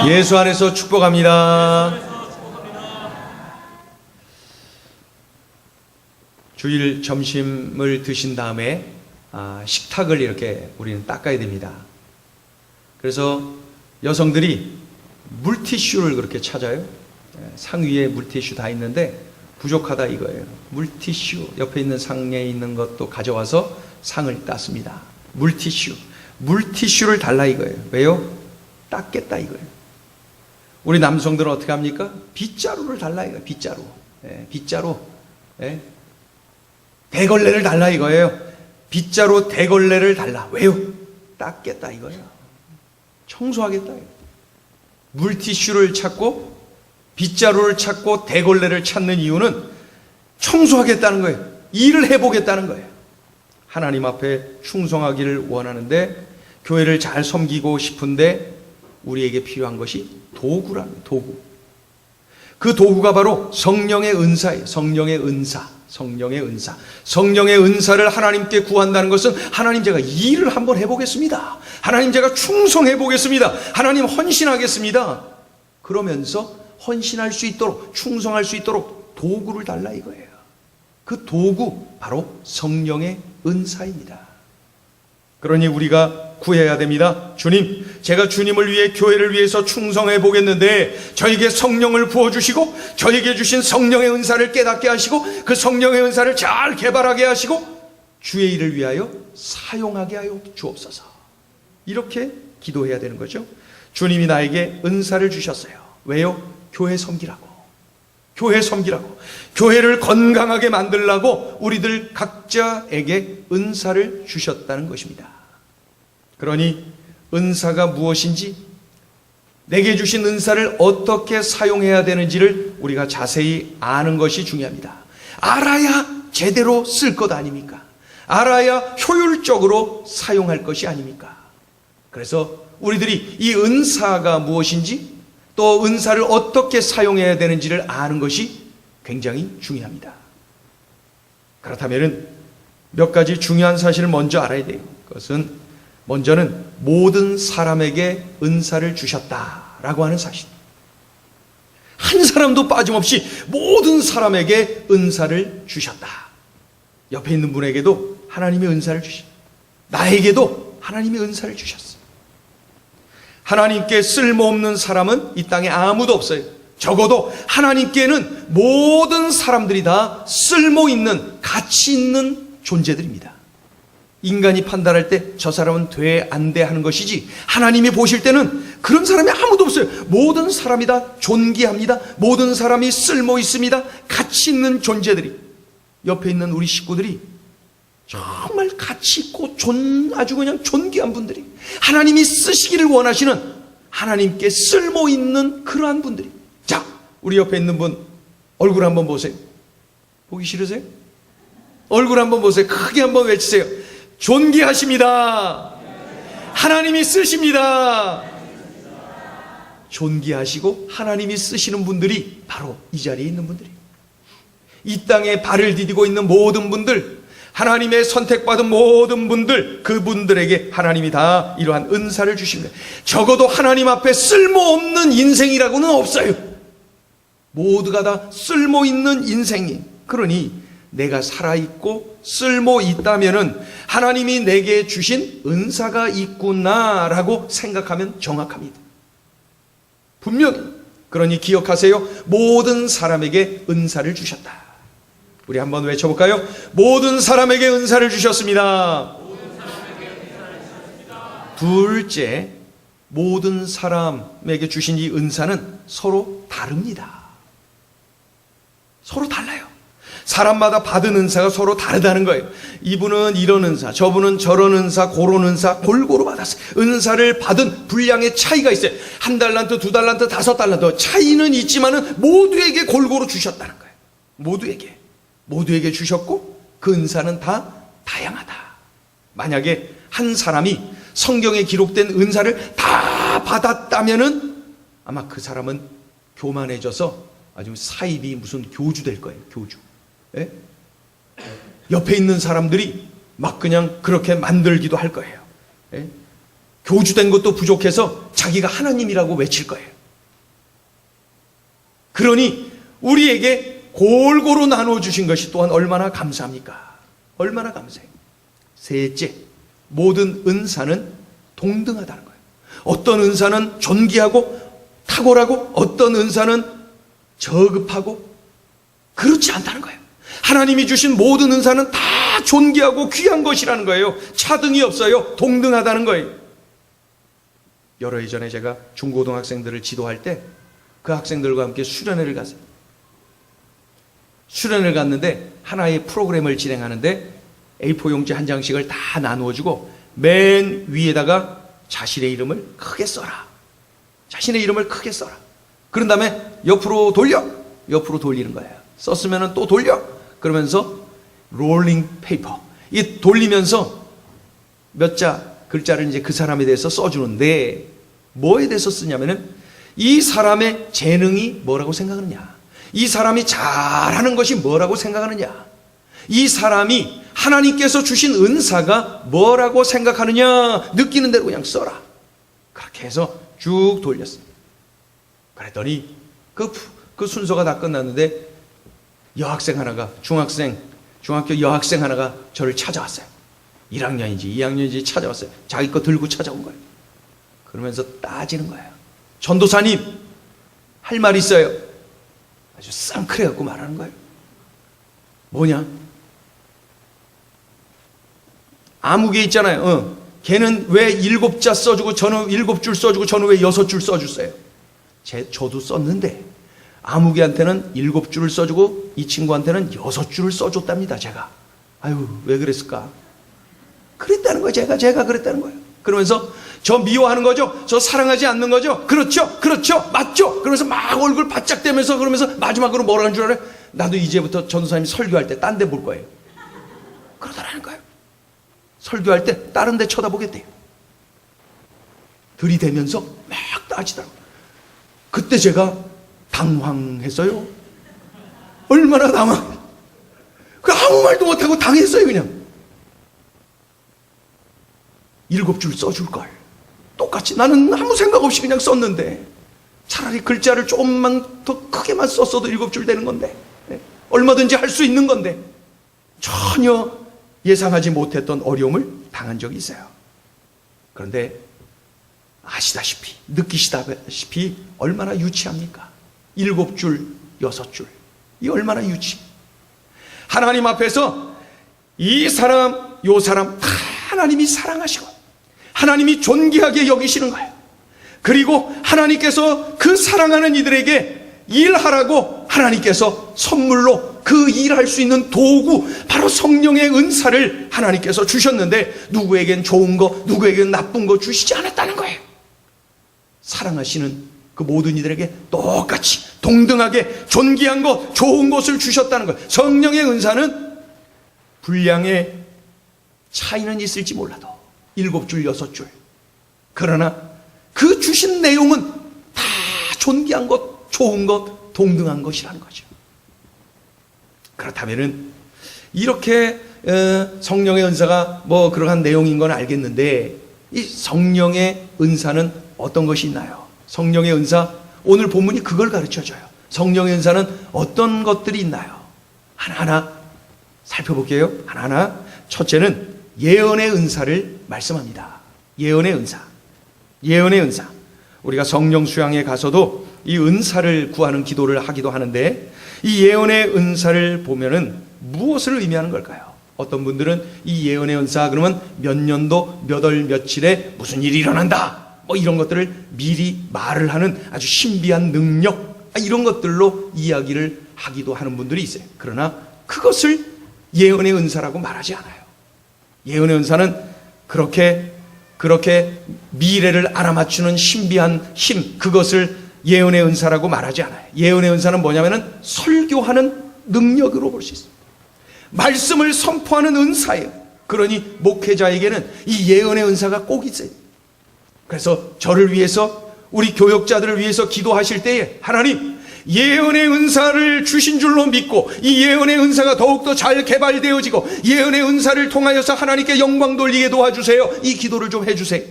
예수 안에서 축복합니다. 주일 점심을 드신 다음에 식탁을 이렇게 우리는 닦아야 됩니다. 그래서 여성들이 물티슈를 그렇게 찾아요. 상 위에 물티슈 다 있는데 부족하다 이거예요. 물티슈 옆에 있는 상에 있는 것도 가져와서 상을 땄습니다. 물티슈를 달라 이거예요. 왜요? 닦겠다 이거예요. 우리 남성들은 어떻게 합니까? 빗자루를 달라 이거예요. 빗자루. 대걸레를 달라 이거예요. 빗자루 대걸레를 달라. 왜요? 닦겠다 이거예요. 청소하겠다 이거예요. 물티슈를 찾고 빗자루를 찾고 대걸레를 찾는 이유는 청소하겠다는 거예요. 일을 해보겠다는 거예요. 하나님 앞에 충성하기를 원하는데, 교회를 잘 섬기고 싶은데 우리에게 필요한 것이 도구라는 거예요. 도구. 그 도구가 바로 성령의 은사예요. 성령의 은사를 하나님께 구한다는 것은, 하나님 제가 일을 한번 해보겠습니다. 하나님 제가 충성해 보겠습니다. 하나님 헌신하겠습니다. 그러면서 헌신할 수 있도록, 충성할 수 있도록 도구를 달라 이거예요. 그 도구 바로 성령의 은사입니다. 그러니 우리가 구해야 됩니다. 주님, 제가 주님을 위해, 교회를 위해서 충성해 보겠는데 저에게 성령을 부어주시고 저에게 주신 성령의 은사를 깨닫게 하시고 그 성령의 은사를 잘 개발하게 하시고 주의 일을 위하여 사용하게 하여 주옵소서. 이렇게 기도해야 되는 거죠. 주님이 나에게 은사를 주셨어요. 왜요? 교회 섬기라고. 교회를 건강하게 만들라고 우리들 각자에게 은사를 주셨다는 것입니다. 그러니 은사가 무엇인지, 내게 주신 은사를 어떻게 사용해야 되는지를 우리가 자세히 아는 것이 중요합니다. 알아야 제대로 쓸 것 아닙니까? 알아야 효율적으로 사용할 것이 아닙니까? 그래서 우리들이 이 은사가 무엇인지, 또 은사를 어떻게 사용해야 되는지를 아는 것이 굉장히 중요합니다. 그렇다면 몇 가지 중요한 사실을 먼저 알아야 돼요. 그것은 먼저는 모든 사람에게 은사를 주셨다라고 하는 사실. 한 사람도 빠짐없이 모든 사람에게 은사를 주셨다. 옆에 있는 분에게도 하나님의 은사를 주셨다. 나에게도 하나님의 은사를 주셨어. 하나님께 쓸모없는 사람은 이 땅에 아무도 없어요. 적어도 하나님께는 모든 사람들이 다 쓸모있는, 가치 있는 존재들입니다. 인간이 판단할 때 저 사람은 돼, 안 돼 하는 것이지, 하나님이 보실 때는 그런 사람이 아무도 없어요. 모든 사람이 다 존귀합니다. 모든 사람이 쓸모 있습니다. 가치 있는 존재들이, 옆에 있는 우리 식구들이 정말 가치 있고 아주 그냥 존귀한 분들이, 하나님이 쓰시기를 원하시는, 하나님께 쓸모 있는 그러한 분들이. 자, 우리 옆에 있는 분 얼굴 한번 보세요. 보기 싫으세요? 얼굴 한번 보세요. 크게 한번 외치세요. 존귀하십니다. 하나님이 쓰십니다. 존귀하시고 하나님이 쓰시는 분들이 바로 이 자리에 있는 분들이에요. 이 땅에 발을 디디고 있는 모든 분들, 하나님의 선택받은 모든 분들, 그분들에게 하나님이 다 이러한 은사를 주십니다. 적어도 하나님 앞에 쓸모없는 인생이라고는 없어요. 모두가 다 쓸모있는 인생이. 그러니 내가 살아있고 쓸모있다면은 하나님이 내게 주신 은사가 있구나라고 생각하면 정확합니다. 분명히. 그러니 기억하세요. 모든 사람에게 은사를 주셨다. 우리 한번 외쳐볼까요? 모든 사람에게 은사를 주셨습니다. 둘째, 모든 사람에게 주신 이 은사는 서로 다릅니다. 서로 달라요. 사람마다 받은 은사가 서로 다르다는 거예요. 이분은 이런 은사, 저분은 저런 은사, 그런 은사 골고루 받았어요. 은사를 받은 분량의 차이가 있어요. 1달란트, 2달란트, 5달란트 차이는 있지만은 모두에게 골고루 주셨다는 거예요. 모두에게 주셨고 그 은사는 다 다양하다. 만약에 한 사람이 성경에 기록된 은사를 다 받았다면은 아마 그 사람은 교만해져서 아주 사입이 무슨 교주 될 거예요. 교주. 예? 옆에 있는 사람들이 막 그냥 그렇게 만들기도 할 거예요. 예? 교주된 것도 부족해서 자기가 하나님이라고 외칠 거예요. 그러니 우리에게 골고루 나누어 주신 것이 또한 얼마나 감사합니까? 얼마나 감사해요. 셋째, 모든 은사는 동등하다는 거예요. 어떤 은사는 존귀하고 탁월하고 어떤 은사는 저급하고 그렇지 않다는 거예요. 하나님이 주신 모든 은사는 다 존귀하고 귀한 것이라는 거예요. 차등이 없어요. 동등하다는 거예요. 여러 해 전에 제가 중고등학생들을 지도할 때 그 학생들과 함께 수련회를 갔어요. 수련회를 갔는데 하나의 프로그램을 진행하는데 A4 용지 한 장씩을 다 나누어주고 맨 위에다가 자신의 이름을 크게 써라. 자신의 이름을 크게 써라. 그런 다음에 옆으로 돌리는 거예요. 썼으면 또 돌려. 그러면서 롤링 페이퍼. 이 돌리면서 몇 자 글자를 이제 그 사람에 대해서 써주는데 뭐에 대해서 쓰냐면은 이 사람의 재능이 뭐라고 생각하느냐. 이 사람이 잘하는 것이 뭐라고 생각하느냐. 이 사람이 하나님께서 주신 은사가 뭐라고 생각하느냐. 느끼는 대로 그냥 써라. 그렇게 해서 쭉 돌렸어요. 그랬더니 그 순서가 다 끝났는데 여학생 하나가 중학교 여학생 하나가 저를 찾아왔어요. 1학년인지 2학년인지 찾아왔어요. 자기 거 들고 찾아온 거예요. 그러면서 따지는 거예요. 전도사님, 할 말 있어요. 아주 쌍크레갖고 말하는 거예요. 뭐냐? 아무개 있잖아요. 걔는 왜 7자 써주고 저는 7줄 써주고 저는 왜 6줄 써주세요? 저도 썼는데 아무개한테는 7줄을 써주고 이 친구한테는 6줄을 써줬답니다. 제가. 아유, 왜 그랬을까? 그랬다는 거예요. 제가 그랬다는 거예요. 그러면서 저 미워하는 거죠? 저 사랑하지 않는 거죠? 그렇죠? 맞죠? 그러면서 막 얼굴 바짝 대면서 그러면서 마지막으로 뭐라 하는 줄 알아요? 나도 이제부터 전도사님 설교할 때 딴 데 볼 거예요. 그러더라는 거예요. 설교할 때 다른 데 쳐다보겠대요. 들이대면서 막 따지더라고요. 그때 제가 당황했어요. 얼마나 당황. 아무 말도 못하고 당했어요. 그냥 7줄 써줄 걸. 똑같이 나는 아무 생각 없이 그냥 썼는데 차라리 글자를 조금만 더 크게만 썼어도 7줄 되는 건데 얼마든지 할 수 있는 건데 전혀 예상하지 못했던 어려움을 당한 적이 있어요. 그런데 아시다시피 느끼시다시피 얼마나 유치합니까? 7줄 6줄 이 얼마나 유치. 하나님 앞에서 이 사람 요 사람 다 하나님이 사랑하시고 하나님이 존귀하게 여기시는 거예요. 그리고 하나님께서 그 사랑하는 이들에게 일하라고 하나님께서 선물로 그 일할 수 있는 도구 바로 성령의 은사를 하나님께서 주셨는데 누구에겐 좋은 거 누구에겐 나쁜 거 주시지 않았다는 거예요. 사랑하시는 그 모든 이들에게 똑같이 동등하게 존귀한 것 좋은 것을 주셨다는 거예요. 성령의 은사는 분량의 차이는 있을지 몰라도 7줄 6줄 그러나 그 주신 내용은 다 존귀한 것 좋은 것 동등한 것이라는 거죠. 그렇다면은 이렇게 성령의 은사가 뭐 그러한 내용인 건 알겠는데 이 성령의 은사는 어떤 것이 있나요? 성령의 은사 오늘 본문이 그걸 가르쳐줘요. 성령의 은사는 어떤 것들이 있나요? 하나하나 살펴볼게요. 하나하나. 첫째는 예언의 은사를 말씀합니다. 예언의 은사. 우리가 성령 수양에 가서도 이 은사를 구하는 기도를 하기도 하는데 이 예언의 은사를 보면은 무엇을 의미하는 걸까요? 어떤 분들은 이 예언의 은사 그러면 몇 년도 몇 월 며칠에 무슨 일이 일어난다 뭐 이런 것들을 미리 말을 하는 아주 신비한 능력 이런 것들로 이야기를 하기도 하는 분들이 있어요. 그러나 그것을 예언의 은사라고 말하지 않아요. 예언의 은사는 그렇게 미래를 알아맞추는 신비한 힘 그것을 예언의 은사라고 말하지 않아요. 예언의 은사는 뭐냐면은 설교하는 능력으로 볼 수 있습니다. 말씀을 선포하는 은사예요. 그러니 목회자에게는 이 예언의 은사가 꼭 있어요. 그래서 저를 위해서 우리 교역자들을 위해서 기도하실 때에 하나님 예언의 은사를 주신 줄로 믿고 이 예언의 은사가 더욱더 잘 개발되어지고 예언의 은사를 통하여서 하나님께 영광 돌리게 도와주세요. 이 기도를 좀 해주세요.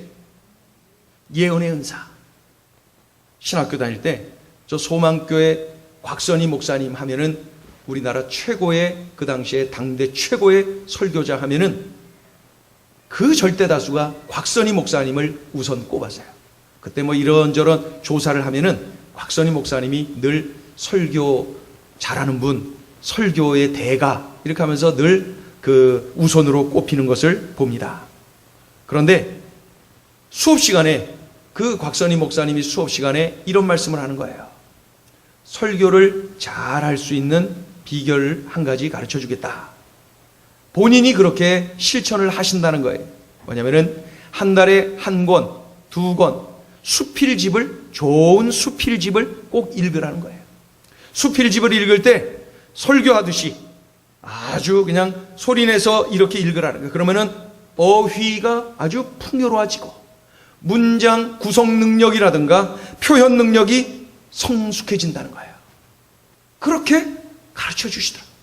예언의 은사. 신학교 다닐 때 저 소망교회 곽선희 목사님 하면은 우리나라 최고의, 그 당시에 당대 최고의 설교자 하면은 그 절대 다수가 곽선희 목사님을 우선 꼽았어요. 그때 뭐 이런저런 조사를 하면은 곽선희 목사님이 늘 설교 잘하는 분, 설교의 대가, 이렇게 하면서 늘 그 우선으로 꼽히는 것을 봅니다. 그런데 수업 시간에 그 곽선희 목사님이 수업 시간에 이런 말씀을 하는 거예요. 설교를 잘할 수 있는 비결을 한 가지 가르쳐 주겠다. 본인이 그렇게 실천을 하신다는 거예요. 뭐냐면은 한 달에 한 권, 두 권, 수필집을, 좋은 수필집을 꼭 읽으라는 거예요. 수필집을 읽을 때 설교하듯이 아주 그냥 소리내서 이렇게 읽으라는 거예요. 그러면은 어휘가 아주 풍요로워지고 문장 구성 능력이라든가 표현 능력이 성숙해진다는 거예요. 그렇게 가르쳐 주시더라고요.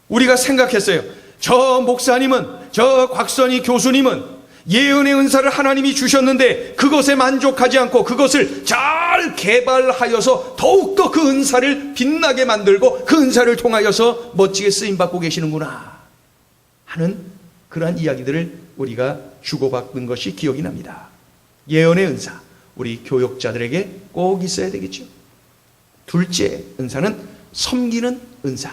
우리가 생각했어요. 저 목사님은, 저 곽선희 교수님은 예언의 은사를 하나님이 주셨는데 그것에 만족하지 않고 그것을 잘 개발하여서 더욱더 그 은사를 빛나게 만들고 그 은사를 통하여서 멋지게 쓰임받고 계시는구나 하는 그러한 이야기들을 우리가 주고받는 것이 기억이 납니다. 예언의 은사, 우리 교역자들에게 꼭 있어야 되겠죠. 둘째 은사는 섬기는 은사.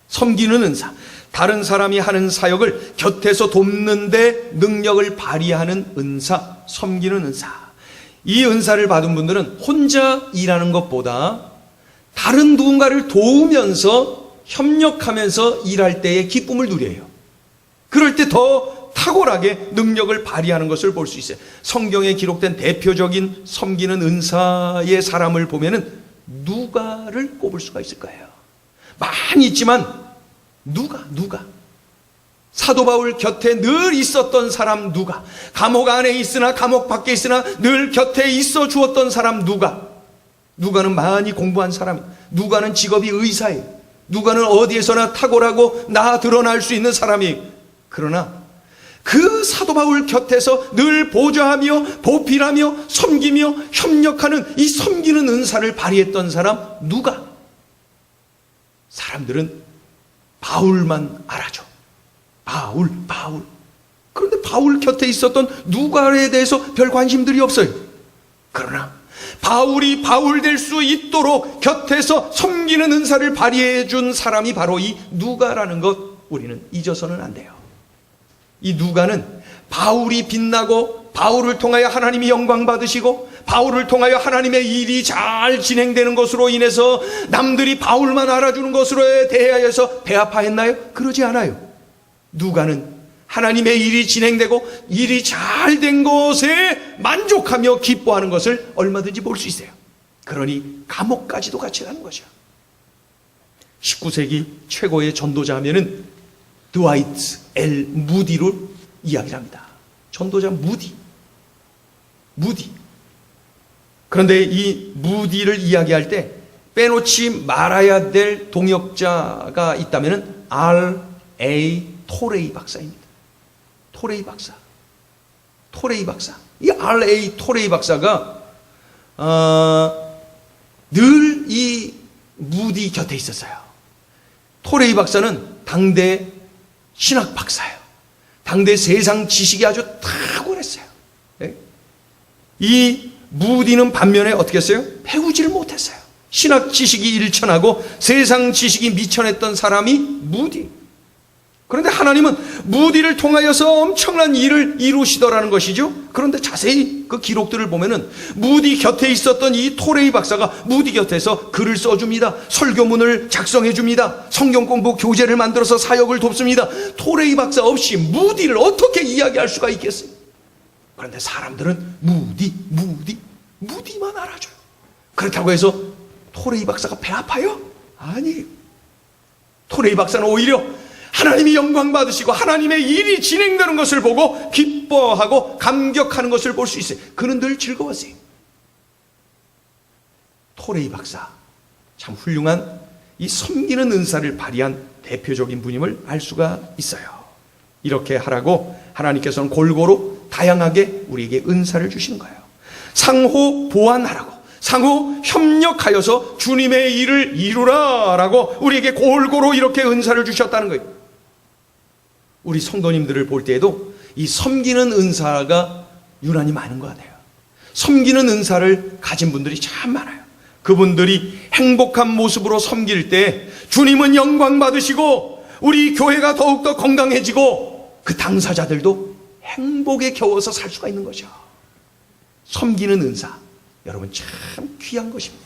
섬기는 은사. 다른 사람이 하는 사역을 곁에서 돕는 데 능력을 발휘하는 은사, 섬기는 은사. 이 은사를 받은 분들은 혼자 일하는 것보다 다른 누군가를 도우면서 협력하면서 일할 때의 기쁨을 누려요. 그럴 때 더 탁월하게 능력을 발휘하는 것을 볼 수 있어요. 성경에 기록된 대표적인 섬기는 은사의 사람을 보면은 누가를 꼽을 수가 있을 거예요. 많이 있지만 누가 사도 바울 곁에 늘 있었던 사람 누가, 감옥 안에 있으나 감옥 밖에 있으나 늘 곁에 있어 주었던 사람 누가는 많이 공부한 사람, 누가는 직업이 의사예요. 누가는 어디에서나 탁월하고 나 드러날 수 있는 사람이에요. 그러나 그 사도 바울 곁에서 늘 보좌하며 보필하며 섬기며 협력하는 이 섬기는 은사를 발휘했던 사람 누가? 사람들은 바울만 알아죠. 바울. 그런데 바울 곁에 있었던 누가에 대해서 별 관심들이 없어요. 그러나 바울이 바울 될 수 있도록 곁에서 섬기는 은사를 발휘해 준 사람이 바로 이 누가라는 것 우리는 잊어서는 안 돼요. 이 누가는 바울이 빛나고 바울을 통하여 하나님이 영광 받으시고 바울을 통하여 하나님의 일이 잘 진행되는 것으로 인해서 남들이 바울만 알아주는 것으로 대하여서 배아파했나요? 그러지 않아요. 누가는 하나님의 일이 진행되고 일이 잘 된 것에 만족하며 기뻐하는 것을 얼마든지 볼 수 있어요. 그러니 감옥까지도 같이 가는 거죠. 19세기 최고의 전도자 하면은 드와이트 L 무디를 이야기를 합니다. 전도자 무디. 그런데 이 무디를 이야기할 때 빼놓지 말아야 될 동역자가 있다면 R.A. 토레이 박사입니다. 토레이 박사. 이 R.A. 토레이 박사가 늘 이 무디 곁에 있었어요. 토레이 박사는 당대 신학 박사예요. 당대 세상 지식이 아주 탁월했어요. 이 무디는 반면에 어떻게 했어요? 배우지를 못했어요. 신학 지식이 일천하고 세상 지식이 미천했던 사람이 무디. 그런데 하나님은 무디를 통하여서 엄청난 일을 이루시더라는 것이죠. 그런데 자세히 그 기록들을 보면은 무디 곁에 있었던 이 토레이 박사가 무디 곁에서 글을 써줍니다. 설교문을 작성해줍니다. 성경 공부 교재를 만들어서 사역을 돕습니다. 토레이 박사 없이 무디를 어떻게 이야기할 수가 있겠어요? 그런데 사람들은 무디만 알아줘요. 그렇다고 해서 토레이 박사가 배 아파요? 아니에요. 토레이 박사는 오히려 하나님이 영광 받으시고 하나님의 일이 진행되는 것을 보고 기뻐하고 감격하는 것을 볼 수 있어요. 그는 늘 즐거웠어요. 토레이 박사, 참 훌륭한 이 섬기는 은사를 발휘한 대표적인 분임을 알 수가 있어요. 이렇게 하라고 하나님께서는 골고루 다양하게 우리에게 은사를 주시는 거예요. 상호 보완하라고, 상호 협력하여서 주님의 일을 이루라라고 우리에게 골고루 이렇게 은사를 주셨다는 거예요. 우리 성도님들을 볼 때에도 이 섬기는 은사가 유난히 많은 것 같아요. 섬기는 은사를 가진 분들이 참 많아요. 그분들이 행복한 모습으로 섬길 때 주님은 영광 받으시고 우리 교회가 더욱더 건강해지고 그 당사자들도 행복에 겨워서 살 수가 있는 거죠. 섬기는 은사, 여러분 참 귀한 것입니다.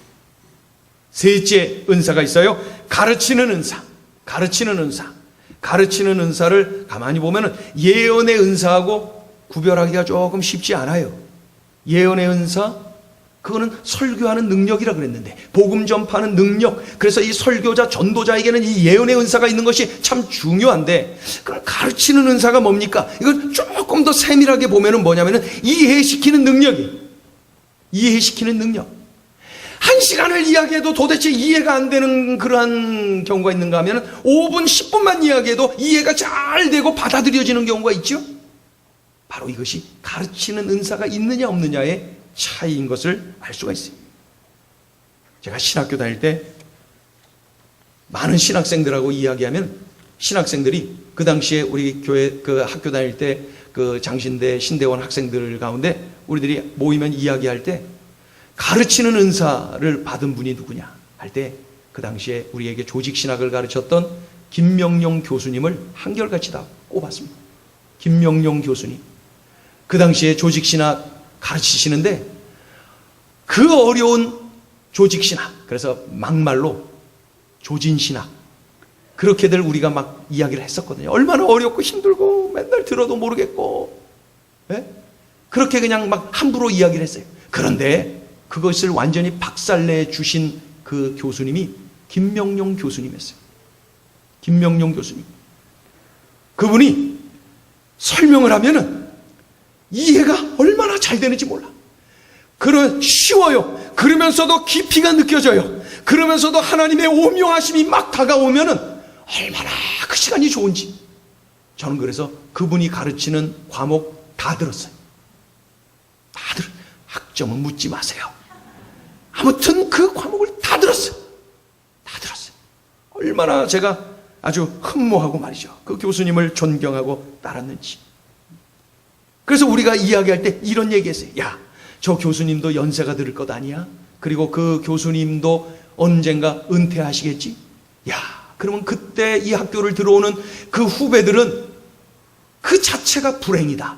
셋째 은사가 있어요. 가르치는 은사. 가르치는 은사. 가르치는 은사를 가만히 보면 예언의 은사하고 구별하기가 조금 쉽지 않아요. 예언의 은사, 그거는 설교하는 능력이라 그랬는데, 복음 전파하는 능력, 그래서 이 설교자, 전도자에게는 이 예언의 은사가 있는 것이 참 중요한데, 그럼 가르치는 은사가 뭡니까? 이걸 조금 더 세밀하게 보면은 뭐냐면은 이해시키는 능력이에요. 이해시키는 능력. 한 시간을 이야기해도 도대체 이해가 안 되는 그러한 경우가 있는가 하면 5분, 10분만 이야기해도 이해가 잘 되고 받아들여지는 경우가 있죠. 바로 이것이 가르치는 은사가 있느냐 없느냐의 차이인 것을 알 수가 있어요. 제가 신학교 다닐 때 많은 신학생들하고 이야기하면 신학생들이 그 당시에 우리 교회 그 학교 다닐 때 그 장신대 신대원 학생들 가운데 우리들이 모이면 이야기할 때 가르치는 은사를 받은 분이 누구냐 할 때 그 당시에 우리에게 조직신학을 가르쳤던 김명룡 교수님을 한결같이 다 꼽았습니다. 김명룡 교수님. 그 당시에 조직신학 가르치시는데 그 어려운 조직신학, 그래서 막말로 조진신학, 그렇게들 우리가 막 이야기를 했었거든요. 얼마나 어렵고 힘들고 맨날 들어도 모르겠고, 예? 그렇게 그냥 막 함부로 이야기를 했어요. 그런데 그것을 완전히 박살내 주신 그 교수님이 김명룡 교수님이었어요. 김명룡 교수님. 그분이 설명을 하면은 이해가 얼마나 잘 되는지 몰라. 쉬워요. 그러면서도 깊이가 느껴져요. 그러면서도 하나님의 오묘하심이 막 다가오면은 얼마나 그 시간이 좋은지. 저는 그래서 그분이 가르치는 과목 다 들었어요. 학점은 묻지 마세요. 아무튼 그 과목을 다 들었어요. 다 들었어요. 얼마나 제가 아주 흠모하고 말이죠. 그 교수님을 존경하고 따랐는지. 그래서 우리가 이야기할 때 이런 얘기했어요. 야, 저 교수님도 연세가 들을 것 아니야? 그리고 그 교수님도 언젠가 은퇴하시겠지? 야, 그러면 그때 이 학교를 들어오는 그 후배들은 그 자체가 불행이다.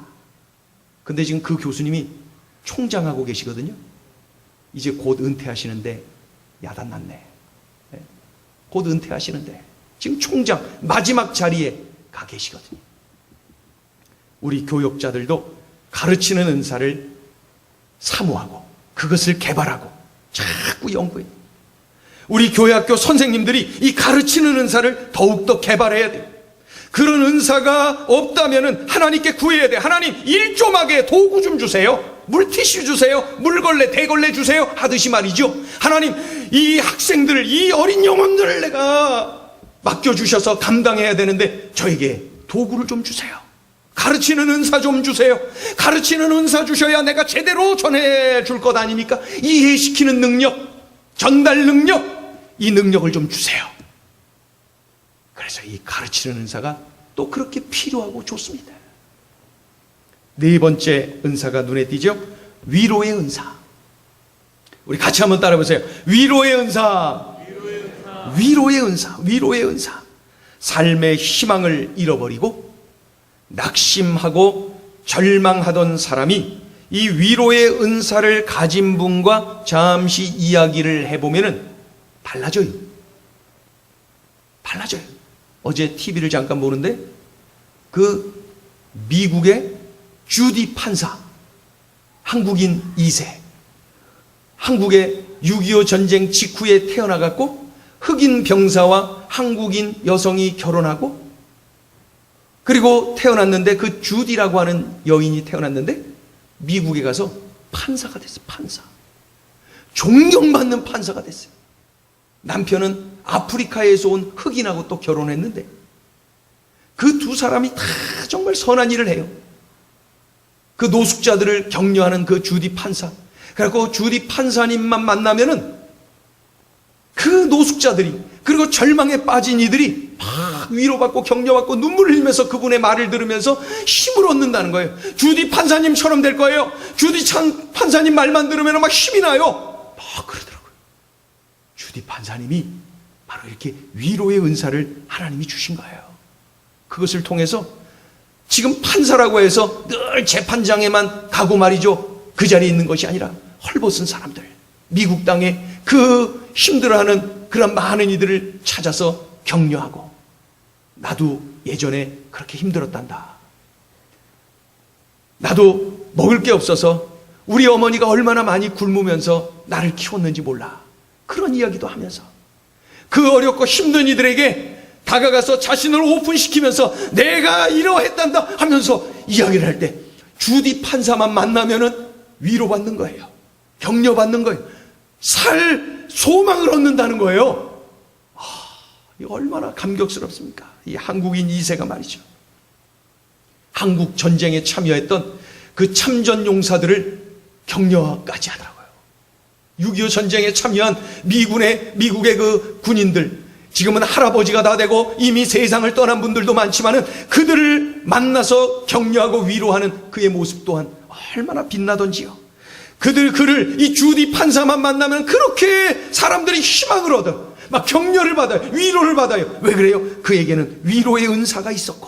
근데 지금 그 교수님이 총장하고 계시거든요. 이제 곧 은퇴하시는데 야단났네. 곧 은퇴하시는데 지금 총장 마지막 자리에 가 계시거든요. 우리 교역자들도 가르치는 은사를 사모하고 그것을 개발하고 자꾸 연구해요. 우리 교회학교 선생님들이 이 가르치는 은사를 더욱더 개발해야 돼요. 그런 은사가 없다면 하나님께 구해야 돼. 하나님, 일 좀 하게 도구 좀 주세요. 물티슈 주세요. 물걸레, 대걸레 주세요. 하듯이 말이죠. 하나님, 이 학생들, 이 어린 영혼들을 내가 맡겨주셔서 감당해야 되는데 저에게 도구를 좀 주세요. 가르치는 은사 좀 주세요. 가르치는 은사 주셔야 내가 제대로 전해줄 것 아닙니까? 이해시키는 능력, 전달 능력, 이 능력을 좀 주세요. 그래서 이 가르치는 은사가 또 그렇게 필요하고 좋습니다. 네 번째 은사가 눈에 띄죠? 위로의 은사. 우리 같이 한번 따라 보세요. 위로의 은사. 위로의 은사. 위로의 은사. 삶의 희망을 잃어버리고 낙심하고 절망하던 사람이 이 위로의 은사를 가진 분과 잠시 이야기를 해보면은 달라져요. 달라져요. 어제 TV를 잠깐 보는데 그 미국의 주디 판사, 한국인 2세, 한국의 6.25 전쟁 직후에 태어나갖고 흑인 병사와 한국인 여성이 결혼하고 그리고 태어났는데 그 주디라고 하는 여인이 태어났는데 미국에 가서 판사가 됐어요. 판사. 존경받는 판사가 됐어요. 남편은 아프리카에서 온 흑인하고 또 결혼했는데 그 두 사람이 다 정말 선한 일을 해요. 그 노숙자들을 격려하는 그 주디 판사, 그래갖고 주디 판사님만 만나면은 그 노숙자들이, 그리고 절망에 빠진 이들이 막 위로받고 격려받고 눈물을 흘리면서 그분의 말을 들으면서 힘을 얻는다는 거예요. 주디 판사님처럼 될 거예요. 주디 판사님 말만 들으면 막 힘이 나요. 막 그러더라고요. 주디 판사님이 바로 이렇게 위로의 은사를 하나님이 주신 거예요. 그것을 통해서 지금 판사라고 해서 늘 재판장에만 가고 말이죠. 그 자리에 있는 것이 아니라 헐벗은 사람들, 미국 땅에 그 힘들어하는 그런 많은 이들을 찾아서 격려하고, 나도 예전에 그렇게 힘들었단다. 나도 먹을 게 없어서 우리 어머니가 얼마나 많이 굶으면서 나를 키웠는지 몰라. 그런 이야기도 하면서 그 어렵고 힘든 이들에게 다가가서 자신을 오픈시키면서 내가 이러했단다 하면서 이야기를 할 때 주디 판사만 만나면은 위로받는 거예요. 격려받는 거예요. 살 소망을 얻는다는 거예요. 이거 얼마나 감격스럽습니까? 이 한국인 2세가 말이죠. 한국 전쟁에 참여했던 그 참전 용사들을 격려까지 하더라고요. 6.25 전쟁에 참여한 미국의 그 군인들, 지금은 할아버지가 다 되고 이미 세상을 떠난 분들도 많지만은 그들을 만나서 격려하고 위로하는 그의 모습 또한 얼마나 빛나던지요. 그를 이 주디 판사만 만나면 그렇게 사람들이 희망을 얻어, 막 격려를 받아요. 위로를 받아요. 왜 그래요? 그에게는 위로의 은사가 있었고,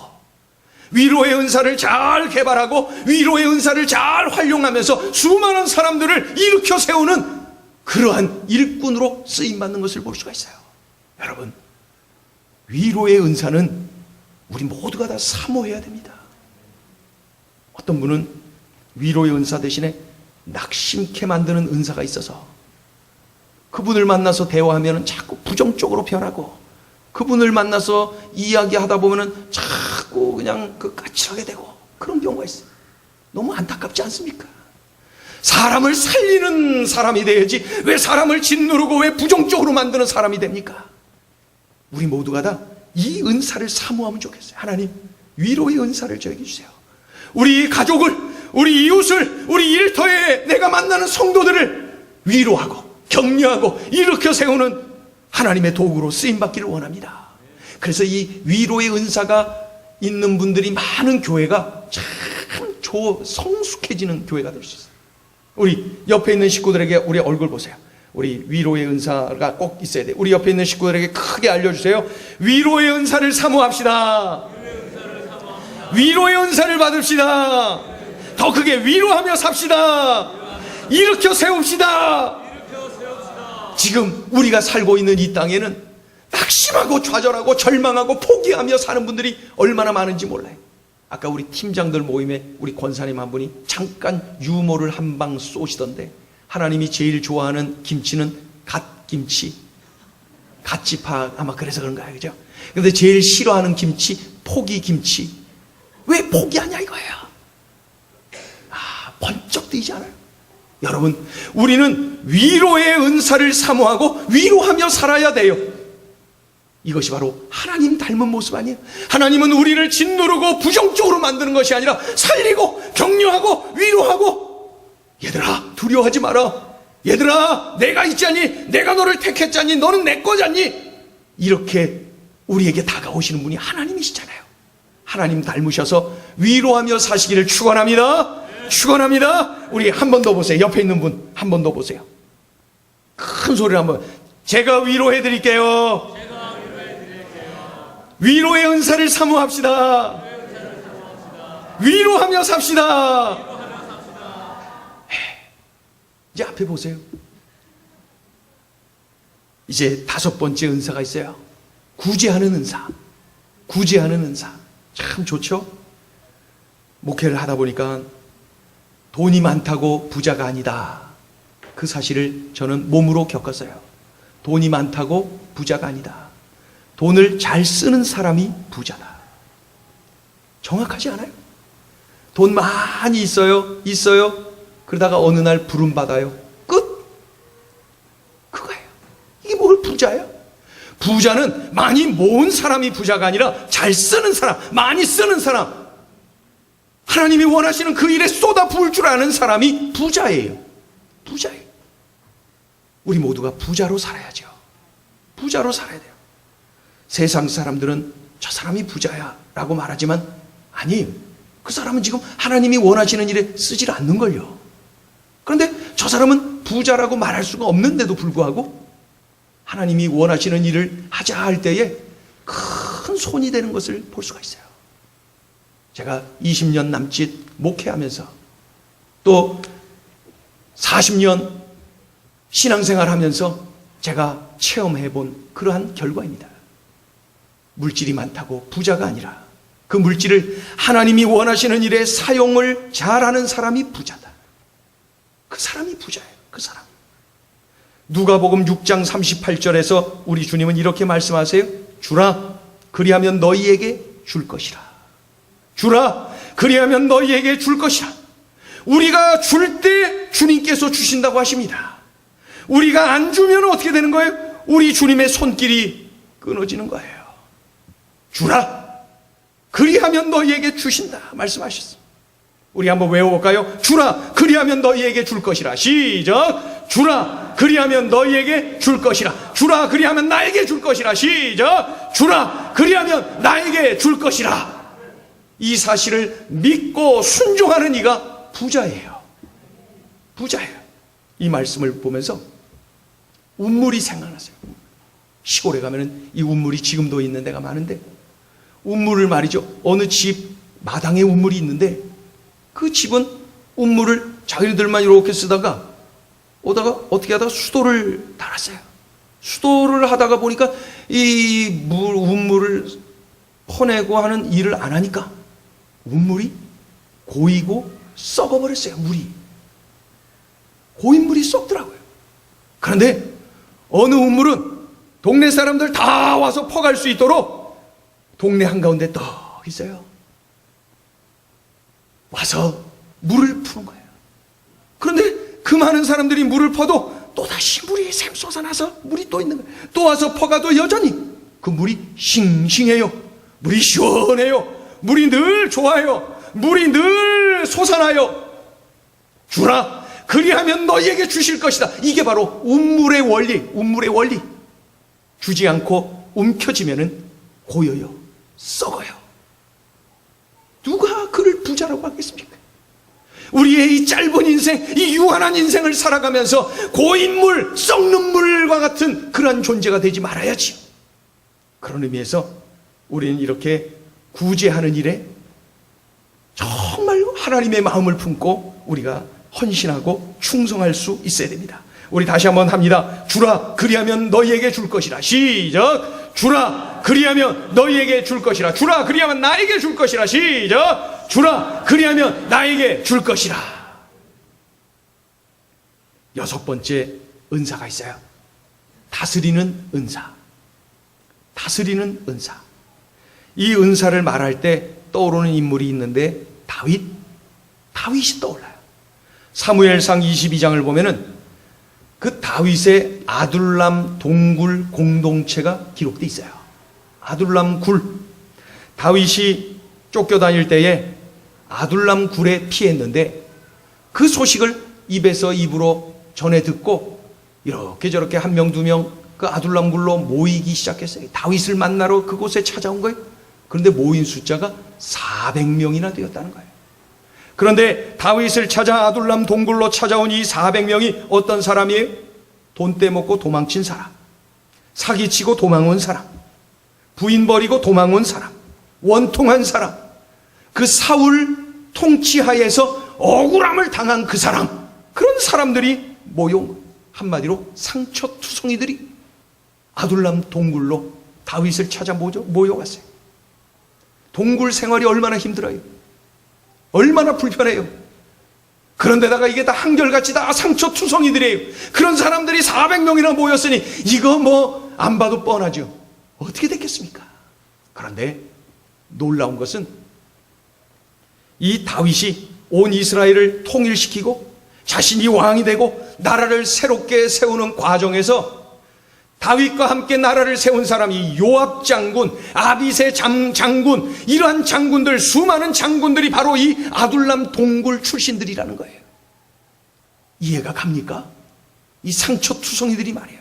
위로의 은사를 잘 개발하고 위로의 은사를 잘 활용하면서 수많은 사람들을 일으켜 세우는 그러한 일꾼으로 쓰임받는 것을 볼 수가 있어요. 여러분, 위로의 은사는 우리 모두가 다 사모해야 됩니다. 어떤 분은 위로의 은사 대신에 낙심케 만드는 은사가 있어서 그분을 만나서 대화하면 자꾸 부정적으로 변하고, 그분을 만나서 이야기하다 보면 자꾸 그냥 까칠하게 되고, 그런 경우가 있어요. 너무 안타깝지 않습니까? 사람을 살리는 사람이 돼야지 왜 사람을 짓누르고 왜 부정적으로 만드는 사람이 됩니까? 우리 모두가 다 이 은사를 사모하면 좋겠어요. 하나님, 위로의 은사를 저에게 주세요. 우리 가족을, 우리 이웃을, 우리 일터에 내가 만나는 성도들을 위로하고 격려하고 일으켜 세우는 하나님의 도구로 쓰임받기를 원합니다. 그래서 이 위로의 은사가 있는 분들이 많은 교회가 참 성숙해지는 교회가 될 수 있어요. 우리 옆에 있는 식구들에게 우리 얼굴 보세요. 우리 위로의 은사가 꼭 있어야 돼요. 우리 옆에 있는 식구들에게 크게 알려주세요. 위로의 은사를 사모합시다. 위로의 은사를 받읍시다. 더 크게 위로하며 삽시다. 일으켜 세웁시다. 지금 우리가 살고 있는 이 땅에는 낙심하고 좌절하고 절망하고 포기하며 사는 분들이 얼마나 많은지 몰라요. 아까 우리 팀장들 모임에 우리 권사님 한 분이 잠깐 유머를 한 방 쏘시던데, 하나님이 제일 좋아하는 김치는 갓김치, 갓지파, 아마 그래서 그런가요, 그죠? 근데 제일 싫어하는 김치, 포기김치. 왜 포기하냐 이거예요. 번쩍 뜨이지 않아요? 여러분, 우리는 위로의 은사를 사모하고 위로하며 살아야 돼요. 이것이 바로 하나님 닮은 모습 아니에요? 하나님은 우리를 짓누르고 부정적으로 만드는 것이 아니라 살리고 격려하고 위로하고, 얘들아 두려워하지 마라, 얘들아 내가 있잖니, 내가 너를 택했잖니, 너는 내 거잖니, 이렇게 우리에게 다가오시는 분이 하나님이시잖아요. 하나님 닮으셔서 위로하며 사시기를 축원합니다. 축원합니다. 우리 한 번 더 보세요. 옆에 있는 분 한 번 더 보세요. 큰 소리로 한번, 제가 위로해 드릴게요. 위로의 은사를 사모합시다. 위로하며 삽시다. 이제 앞에 보세요. 이제 5번째 은사가 있어요. 구제하는 은사. 구제하는 은사. 참 좋죠? 목회를 하다 보니까 돈이 많다고 부자가 아니다, 그 사실을 저는 몸으로 겪었어요. 돈이 많다고 부자가 아니다. 돈을 잘 쓰는 사람이 부자다. 정확하지 않아요? 돈 많이 있어요. 그러다가 어느 날 부름 받아요. 끝. 그거예요. 이게 뭘 부자예요? 부자는 많이 모은 사람이 부자가 아니라 잘 쓰는 사람, 많이 쓰는 사람, 하나님이 원하시는 그 일에 쏟아 부을 줄 아는 사람이 부자예요. 부자예요. 우리 모두가 부자로 살아야죠. 부자로 살아야 돼요. 세상 사람들은 저 사람이 부자야 라고 말하지만 아니에요. 그 사람은 지금 하나님이 원하시는 일에 쓰질 않는걸요. 그런데 저 사람은 부자라고 말할 수가 없는데도 불구하고 하나님이 원하시는 일을 하자 할 때에 큰 손이 되는 것을 볼 수가 있어요. 제가 20년 남짓 목회하면서 또 40년 신앙생활 하면서 제가 체험해 본 그러한 결과입니다. 물질이 많다고 부자가 아니라 그 물질을 하나님이 원하시는 일에 사용을 잘하는 사람이 부자다. 그 사람이 부자예요. 그 사람. 누가복음 6장 38절에서 우리 주님은 이렇게 말씀하세요. 주라, 그리하면 너희에게 줄 것이라. 주라, 그리하면 너희에게 줄 것이라. 우리가 줄 때 주님께서 주신다고 하십니다. 우리가 안 주면 어떻게 되는 거예요? 우리 주님의 손길이 끊어지는 거예요. 주라, 그리하면 너희에게 주신다 말씀하셨어요. 우리 한번 외워볼까요? 주라, 그리하면 너희에게 줄 것이라. 시작. 주라, 그리하면 너희에게 줄 것이라. 주라, 그리하면 나에게 줄 것이라. 시작. 주라, 그리하면 나에게 줄 것이라. 이 사실을 믿고 순종하는 이가 부자예요. 부자예요. 이 말씀을 보면서 운물이 생각났어요. 시골에 가면은 이 운물이 지금도 있는 데가 많은데, 운물을 말이죠. 어느 집 마당에 운물이 있는데 그 집은 운물을 자기들만 이렇게 쓰다가 오다가 어떻게 하다가 수도를 달았어요. 수도를 하다가 보니까 이 운물을 퍼내고 하는 일을 안 하니까 운물이 고이고 썩어버렸어요. 물이 고인 물이 썩더라고요. 그런데 어느 운물은 동네 사람들 다 와서 퍼갈 수 있도록 동네 한가운데 떠 있어요. 와서 물을 푸는 거예요. 그런데 그 많은 사람들이 물을 퍼도 또다시 물이 샘솟아나서 물이 또 있는 거예요. 또 와서 퍼가도 여전히 그 물이 싱싱해요. 물이 시원해요. 물이 늘 좋아요. 물이 늘 솟아나요. 주라, 그리하면 너희에게 주실 것이다. 이게 바로 운물의 원리, 운물의 원리. 주지 않고 움켜쥐면은 고여요. 썩어요. 누가 그를 부자라고 하겠습니까? 우리의 이 짧은 인생, 이 유한한 인생을 살아가면서 고인물, 썩는 물과 같은 그러한 존재가 되지 말아야지요. 그런 의미에서 우리는 이렇게 구제하는 일에 정말 하나님의 마음을 품고 우리가 헌신하고 충성할 수 있어야 됩니다. 우리 다시 한번 합니다. 주라, 그리하면 너희에게 줄 것이라. 시작. 주라, 그리하면 너희에게 줄 것이라. 주라, 그리하면 나에게 줄 것이라. 시작. 주라, 그리하면 나에게 줄 것이라. 6번째 은사가 있어요. 다스리는 은사. 다스리는 은사. 이 은사를 말할 때 떠오르는 인물이 있는데 다윗이 떠올라요. 사무엘상 22장을 보면은 그 다윗의 아둘람 동굴 공동체가 기록되어 있어요. 아둘람 굴. 다윗이 쫓겨다닐 때에 아둘람 굴에 피했는데 그 소식을 입에서 입으로 전해 듣고 이렇게 저렇게 한 명, 두 명 그 아둘람 굴로 모이기 시작했어요. 다윗을 만나러 그곳에 찾아온 거예요. 그런데 모인 숫자가 400명이나 되었다는 거예요. 그런데 다윗을 찾아 아둘람 동굴로 찾아온 이 400명이 어떤 사람이에요? 돈 떼먹고 도망친 사람, 사기치고 도망온 사람, 부인 버리고 도망온 사람, 원통한 사람, 그 사울 통치하에서 억울함을 당한 그 사람, 그런 사람들이 모여 한마디로 상처투성이들이 아둘람 동굴로 다윗을 찾아 모여갔어요. 동굴 생활이 얼마나 힘들어요. 얼마나 불편해요. 그런데다가 이게 다 한결같이 다 상처투성이들이에요. 그런 사람들이 400명이나 모였으니 이거 뭐 안 봐도 뻔하죠. 어떻게 됐겠습니까? 그런데 놀라운 것은 이 다윗이 온 이스라엘을 통일시키고 자신이 왕이 되고 나라를 새롭게 세우는 과정에서 다윗과 함께 나라를 세운 사람이 요압 장군, 아비새 장군, 이러한 장군들, 수많은 장군들이 바로 이 아둘람 동굴 출신들이라는 거예요. 이해가 갑니까? 이 상처투성이들이 말이에요.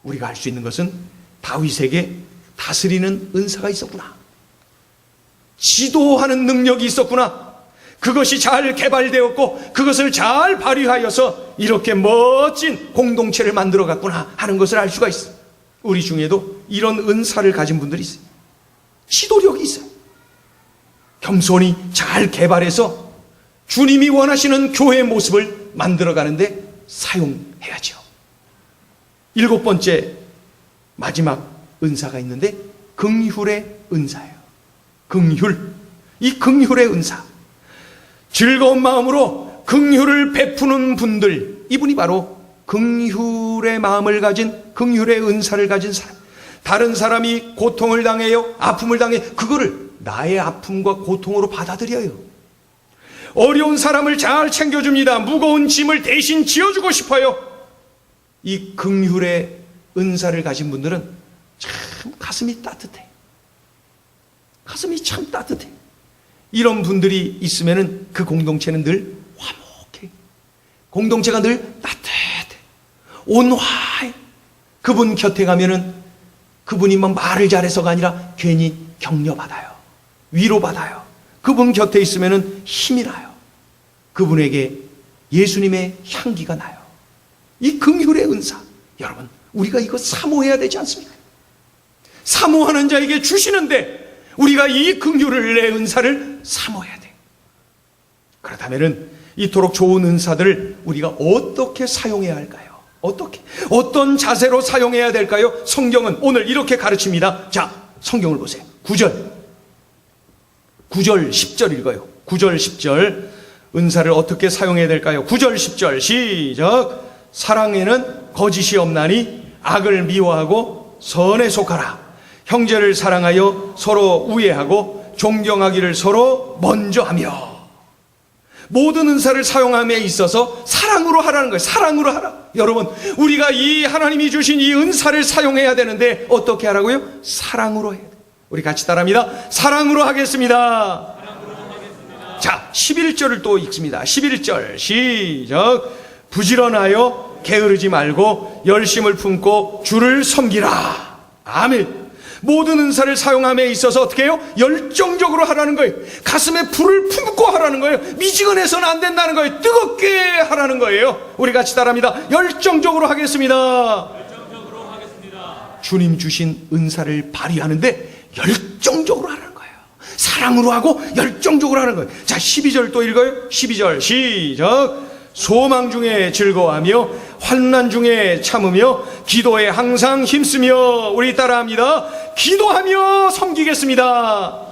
우리가 알 수 있는 것은 다윗에게 다스리는 은사가 있었구나. 지도하는 능력이 있었구나. 그것이 잘 개발되었고 그것을 잘 발휘하여서 이렇게 멋진 공동체를 만들어 갔구나 하는 것을 알 수가 있어요. 우리 중에도 이런 은사를 가진 분들이 있어요. 지도력이 있어요. 겸손히 잘 개발해서 주님이 원하시는 교회의 모습을 만들어 가는데 사용해야죠. 7번째 마지막 은사가 있는데 긍휼의 은사예요. 긍휼. 이 긍휼의 은사. 즐거운 마음으로 긍휼을 베푸는 분들, 이분이 바로 긍휼의 마음을 가진, 긍휼의 은사를 가진 사람. 다른 사람이 고통을 당해요, 아픔을 당해, 그거를 나의 아픔과 고통으로 받아들여요. 어려운 사람을 잘 챙겨줍니다. 무거운 짐을 대신 지어주고 싶어요. 이 긍휼의 은사를 가진 분들은 참 가슴이 따뜻해. 가슴이 참 따뜻해. 이런 분들이 있으면은 그 공동체는 늘 화목해. 공동체가 늘 따뜻해. 온화해. 그분 곁에 가면은 그분이 막 말을 잘해서가 아니라 괜히 격려받아요. 위로받아요. 그분 곁에 있으면은 힘이 나요. 그분에게 예수님의 향기가 나요. 이 긍휼의 은사. 여러분, 우리가 이거 사모해야 되지 않습니까? 사모하는 자에게 주시는데 우리가 이 긍휼의 은사를 사모해야 돼. 그렇다면은 이토록 좋은 은사들을 우리가 어떻게 사용해야 할까요? 어떤 자세로 사용해야 될까요? 성경은 오늘 이렇게 가르칩니다. 자, 성경을 보세요. 9절 10절 읽어요. 9절 10절 은사를 어떻게 사용해야 될까요? 9절 10절 시작. 사랑에는 거짓이 없나니 악을 미워하고 선에 속하라. 형제를 사랑하여 서로 우애하고 존경하기를 서로 먼저 하며. 모든 은사를 사용함에 있어서 사랑으로 하라는 거예요. 사랑으로 하라. 여러분, 우리가 이 하나님이 주신 이 은사를 사용해야 되는데 어떻게 하라고요? 사랑으로 해야 돼요. 우리 같이 따라합니다. 사랑으로 하겠습니다. 자, 11절을 또 읽습니다. 11절 시작. 부지런하여 게으르지 말고 열심을 품고 주를 섬기라. 아멘. 모든 은사를 사용함에 있어서 어떻게 해요? 열정적으로 하라는 거예요. 가슴에 불을 품고 하라는 거예요. 미지근해서는 안 된다는 거예요. 뜨겁게 하라는 거예요. 우리 같이 따라합니다. 열정적으로 하겠습니다. 열정적으로 하겠습니다. 주님 주신 은사를 발휘하는데 열정적으로 하라는 거예요. 사랑으로 하고 열정적으로 하는 거예요. 자, 12절 또 읽어요. 12절 시작. 소망 중에 즐거워하며 환난 중에 참으며 기도에 항상 힘쓰며. 우리 따라합니다. 기도하며 섬기겠습니다.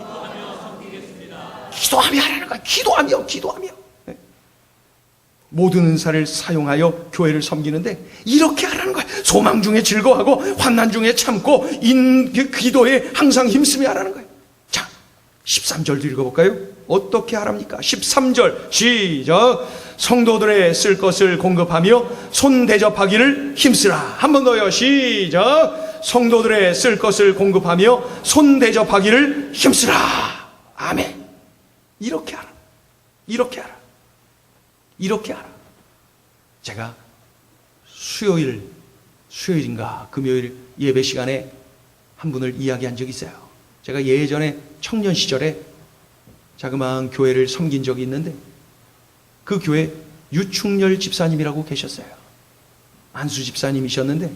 기도하며 하라는 거예요. 기도하며. 네. 모든 은사를 사용하여 교회를 섬기는데 이렇게 하라는 거예요. 소망 중에 즐거워하고 환난 중에 참고 기도에 항상 힘쓰며 하라는 거예요. 자, 13절도 읽어볼까요? 어떻게 하랍니까? 13절 시작. 성도들의 쓸 것을 공급하며 손 대접하기를 힘쓰라. 한 번 더요. 시작. 성도들의 쓸 것을 공급하며 손 대접하기를 힘쓰라. 아멘. 이렇게 하라. 이렇게 하라. 제가 수요일인가 금요일 예배 시간에 한 분을 이야기한 적이 있어요. 제가 예전에 청년 시절에 자그마한 교회를 섬긴 적이 있는데 그 교회 유충렬 집사님이라고 계셨어요. 안수 집사님이셨는데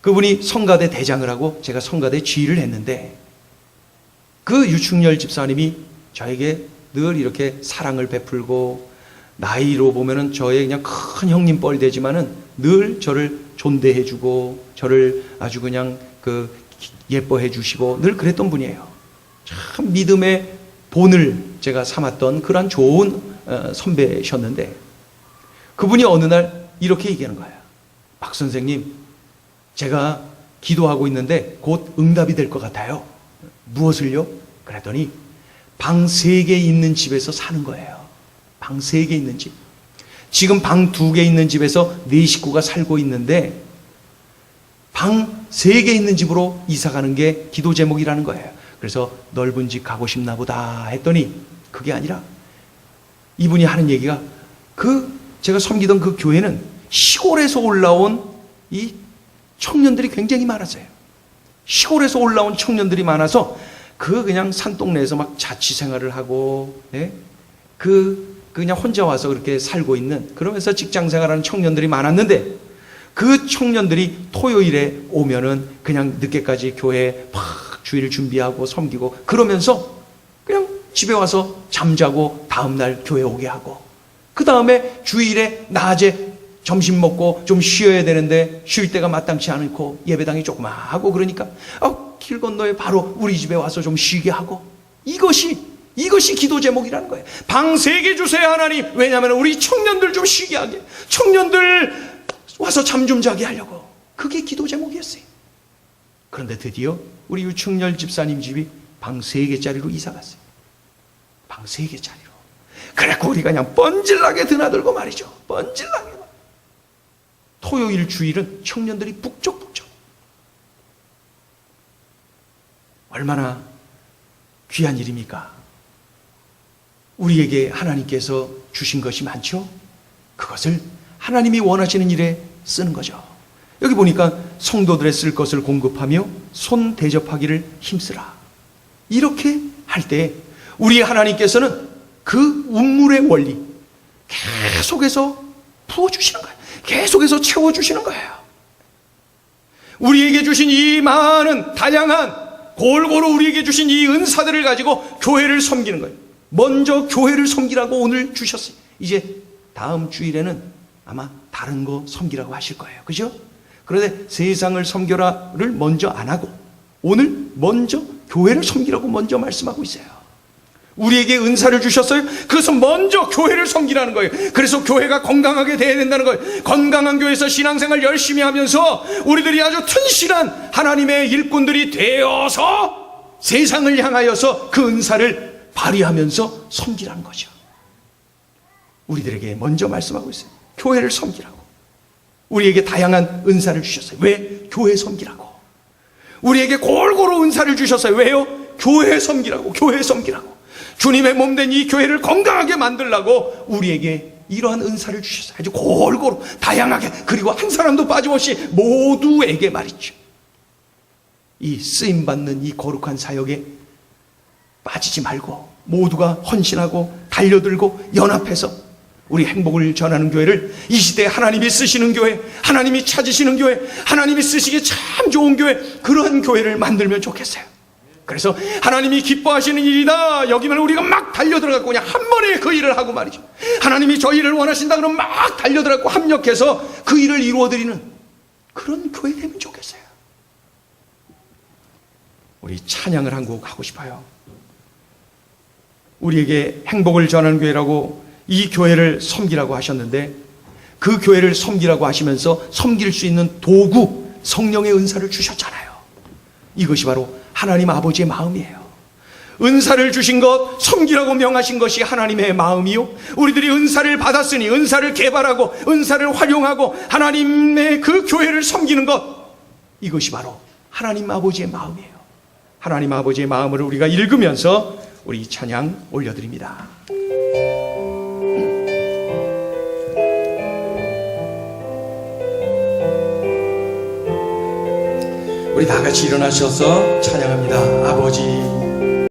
그분이 성가대 대장을 하고 제가 성가대 지휘를 했는데 그 유충렬 집사님이 저에게 늘 이렇게 사랑을 베풀고 나이로 보면은 저의 그냥 큰 형님 뻘 되지만은 늘 저를 존대해주고 저를 아주 그냥 예뻐해 주시고 늘 그랬던 분이에요. 참 믿음의 본을 제가 삼았던 그런 좋은 선배셨는데 그분이 어느 날 이렇게 얘기하는 거예요. 박 선생님, 제가 기도하고 있는데 곧 응답이 될 것 같아요. 무엇을요? 그랬더니 방 3개 있는 집에서 사는 거예요. 방 3개 있는 집. 지금 방 2개 있는 집에서 4식구가 살고 있는데 방 3개 있는 집으로 이사 가는 게 기도 제목이라는 거예요. 그래서 넓은 집 가고 싶나 보다 했더니 그게 아니라 이분이 하는 얘기가 그 제가 섬기던 그 교회는 시골에서 올라온 이 청년들이 굉장히 많았어요. 시골에서 올라온 청년들이 많아서 그냥 산동네에서 막 자취 생활을 하고, 예? 그냥 혼자 와서 그렇게 살고 있는, 그러면서 직장 생활하는 청년들이 많았는데, 그 청년들이 토요일에 오면은 그냥 늦게까지 교회에 막 주일 준비하고 섬기고, 그러면서 그냥 집에 와서 잠자고 다음날 교회 오게 하고, 그 다음에 주일에 낮에 점심 먹고 좀 쉬어야 되는데 쉴 때가 마땅치 않고 예배당이 조그마하고 그러니까 길 건너에 바로 우리 집에 와서 좀 쉬게 하고, 이것이 기도 제목이라는 거예요. 방 3개 주세요 하나님. 왜냐하면 우리 청년들 좀 쉬게 하게, 청년들 와서 잠 좀 자게 하려고. 그게 기도 제목이었어요. 그런데 드디어 우리 유충렬 집사님 집이 방 3개짜리로 이사 갔어요. 방 3개짜리로. 그래갖고 우리가 그냥 뻔질나게 드나들고 말이죠. 뻔질나게. 토요일 주일은 청년들이 북적북적. 얼마나 귀한 일입니까? 우리에게 하나님께서 주신 것이 많죠? 그것을 하나님이 원하시는 일에 쓰는 거죠. 여기 보니까 성도들의 쓸 것을 공급하며 손 대접하기를 힘쓰라. 이렇게 할 때 우리 하나님께서는 그 운물의 원리 계속해서 부어주시는 거예요. 계속해서 채워주시는 거예요. 우리에게 주신 이 많은 다양한 골고루 우리에게 주신 이 은사들을 가지고 교회를 섬기는 거예요. 먼저 교회를 섬기라고 오늘 주셨어요. 이제 다음 주일에는 아마 다른 거 섬기라고 하실 거예요. 그죠? 그런데 세상을 섬겨라를 먼저 안 하고 오늘 먼저 교회를 섬기라고 먼저 말씀하고 있어요. 우리에게 은사를 주셨어요. 그것은 먼저 교회를 섬기라는 거예요. 그래서 교회가 건강하게 돼야 된다는 거예요. 건강한 교회에서 신앙생활 열심히 하면서 우리들이 아주 튼실한 하나님의 일꾼들이 되어서 세상을 향하여서 그 은사를 발휘하면서 섬기라는 거죠. 우리들에게 먼저 말씀하고 있어요. 교회를 섬기라고. 우리에게 다양한 은사를 주셨어요. 왜? 교회 섬기라고. 우리에게 골고루 은사를 주셨어요. 왜요? 교회 섬기라고. 교회 섬기라고. 주님의 몸된 이 교회를 건강하게 만들라고 우리에게 이러한 은사를 주셨어요. 아주 골고루 다양하게, 그리고 한 사람도 빠짐없이 모두에게 말이죠. 이 쓰임받는 이 거룩한 사역에 빠지지 말고 모두가 헌신하고 달려들고 연합해서 우리 행복을 전하는 교회를, 이 시대에 하나님이 쓰시는 교회, 하나님이 찾으시는 교회, 하나님이 쓰시기에 참 좋은 교회, 그런 교회를 만들면 좋겠어요. 그래서 하나님이 기뻐하시는 일이다 여기면 우리가 막 달려들어가고 그냥 한 번에 그 일을 하고 말이죠. 하나님이 저 일을 원하신다 그러면 막 달려들어가고 합력해서 그 일을 이루어드리는 그런 교회 되면 좋겠어요. 우리 찬양을 한 곡 하고 싶어요. 우리에게 행복을 전하는 교회라고 이 교회를 섬기라고 하셨는데, 그 교회를 섬기라고 하시면서 섬길 수 있는 도구, 성령의 은사를 주셨잖아요. 이것이 바로 하나님 아버지의 마음이에요. 은사를 주신 것, 섬기라고 명하신 것이 하나님의 마음이요, 우리들이 은사를 받았으니 은사를 개발하고 은사를 활용하고 하나님의 그 교회를 섬기는 것, 이것이 바로 하나님 아버지의 마음이에요. 하나님 아버지의 마음을 우리가 읽으면서 우리 찬양 올려드립니다. 우리 다 같이 일어나셔서 찬양합니다. 아버지